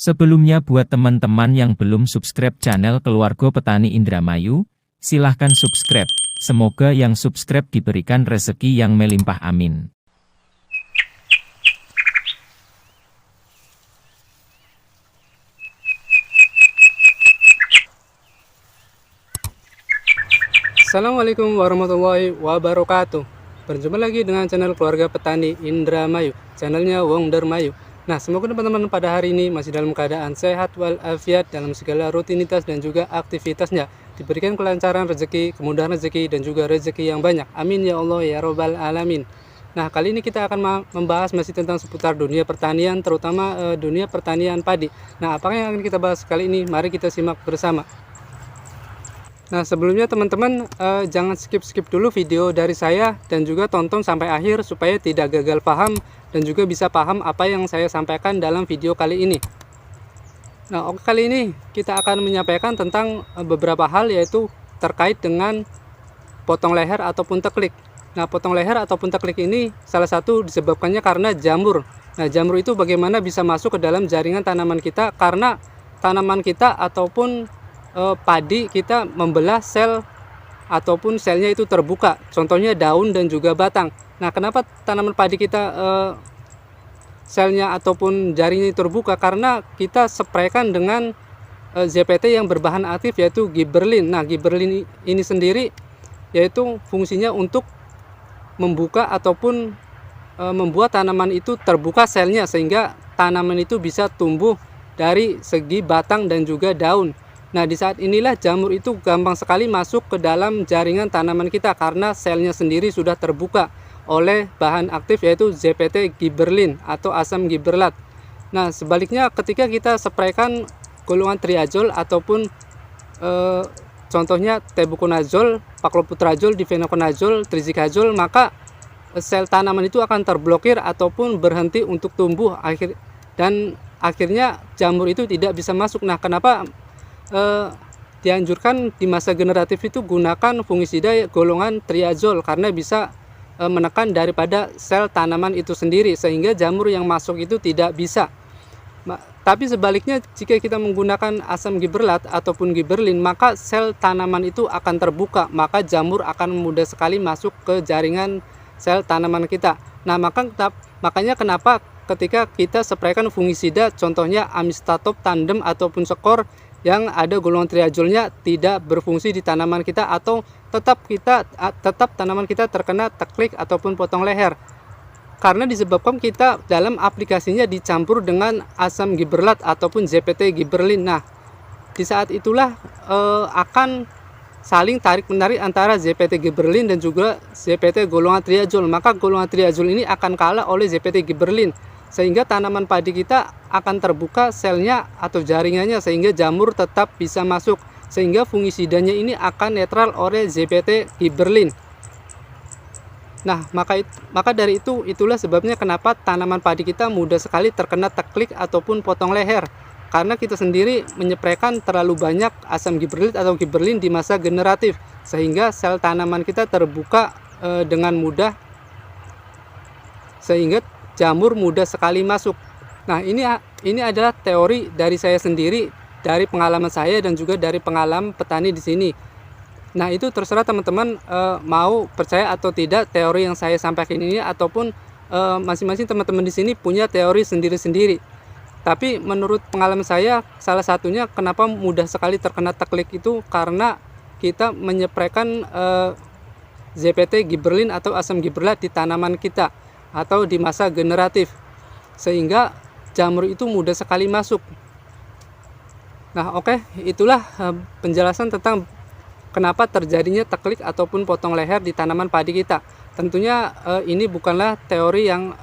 Sebelumnya buat teman-teman yang belum subscribe channel Keluarga Petani Indramayu, silahkan subscribe. Semoga yang subscribe diberikan rezeki yang melimpah, amin. Assalamualaikum warahmatullahi wabarakatuh. Berjumpa lagi dengan channel Keluarga Petani Indramayu, channelnya Wong Dermayu. Nah, semoga teman-teman pada hari ini masih dalam keadaan sehat walafiat dalam segala rutinitas dan juga aktivitasnya, diberikan kelancaran rezeki, kemudahan rezeki, dan juga rezeki yang banyak. Amin ya Allah ya Robbal Alamin. Nah, kali ini kita akan membahas masih tentang seputar dunia pertanian, terutama dunia pertanian padi. Nah, apa yang akan kita bahas kali ini? Mari kita simak bersama. Nah, sebelumnya teman-teman jangan skip dulu video dari saya dan juga tonton sampai akhir supaya tidak gagal paham dan juga bisa paham apa yang saya sampaikan dalam video kali ini. Nah, kali ini kita akan menyampaikan tentang beberapa hal, yaitu terkait dengan potong leher ataupun teklik. Nah, potong leher ataupun teklik ini salah satu disebabkannya karena jamur. Nah, jamur itu bagaimana bisa masuk ke dalam jaringan tanaman kita, karena tanaman kita ataupun padi kita membelah sel ataupun selnya itu terbuka, contohnya daun dan juga batang. Nah, kenapa tanaman padi kita selnya ataupun jaringnya terbuka? Karena kita spraykan dengan ZPT yang berbahan aktif, yaitu gibberellin. Nah, gibberellin ini sendiri yaitu fungsinya untuk membuka ataupun membuat tanaman itu terbuka selnya, sehingga tanaman itu bisa tumbuh dari segi batang dan juga daun. Nah, di saat inilah jamur itu gampang sekali masuk ke dalam jaringan tanaman kita karena selnya sendiri sudah terbuka oleh bahan aktif, yaitu ZPT gibberellin atau asam gibberellat. Nah, sebaliknya ketika kita spraykan golongan triazol ataupun contohnya tebuconazol, pacloputrazol, difenoconazol, trizikazol, maka sel tanaman itu akan terblokir ataupun berhenti untuk tumbuh dan akhirnya jamur itu tidak bisa masuk. Nah, kenapa dianjurkan di masa generatif itu gunakan fungisida golongan triazol? Karena bisa menekan daripada sel tanaman itu sendiri, sehingga jamur yang masuk itu tidak bisa. Tapi sebaliknya, jika kita menggunakan asam gibberellat ataupun gibberellin, maka sel tanaman itu akan terbuka, maka jamur akan mudah sekali masuk ke jaringan sel tanaman kita. Nah, makanya kenapa ketika kita spraykan fungisida, contohnya amistatop tandem ataupun skor yang ada golongan triazolnya, tidak berfungsi di tanaman kita, atau tetap tanaman kita terkena teklik ataupun potong leher, karena disebabkan kita dalam aplikasinya dicampur dengan asam gibberellat ataupun ZPT gibberellin. Nah, di saat itulah akan saling tarik menarik antara ZPT gibberellin dan juga ZPT golongan triazol, maka golongan triazol ini akan kalah oleh ZPT gibberellin, sehingga tanaman padi kita akan terbuka selnya atau jaringannya, sehingga jamur tetap bisa masuk, sehingga fungisidanya ini akan netral oleh ZPT gibberellin. Nah, maka dari itulah sebabnya kenapa tanaman padi kita mudah sekali terkena teklik ataupun potong leher, karena kita sendiri menypraykan terlalu banyak asam gibberellit atau gibberellin di masa generatif, sehingga sel tanaman kita terbuka dengan mudah, sehingga jamur mudah sekali masuk. Nah, ini adalah teori dari saya sendiri, dari pengalaman saya dan juga dari pengalaman petani di sini. Nah, itu terserah teman-teman mau percaya atau tidak teori yang saya sampaikan ini, ataupun masing-masing teman-teman di sini punya teori sendiri-sendiri. Tapi menurut pengalaman saya, salah satunya kenapa mudah sekali terkena teklik itu karena kita menypraykan ZPT gibberellin atau asam gibberellat di tanaman kita atau di masa generatif, sehingga jamur itu mudah sekali masuk. Nah, oke, itulah penjelasan tentang kenapa terjadinya teklik ataupun potong leher di tanaman padi kita. Tentunya ini bukanlah teori yang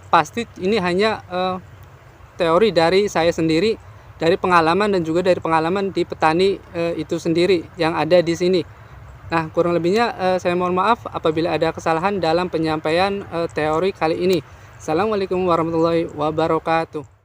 pasti, ini hanya teori dari saya sendiri, dari pengalaman dan juga dari pengalaman di petani itu sendiri yang ada di sini. Nah, kurang lebihnya saya mohon maaf apabila ada kesalahan dalam penyampaian teori kali ini. Assalamualaikum warahmatullahi wabarakatuh.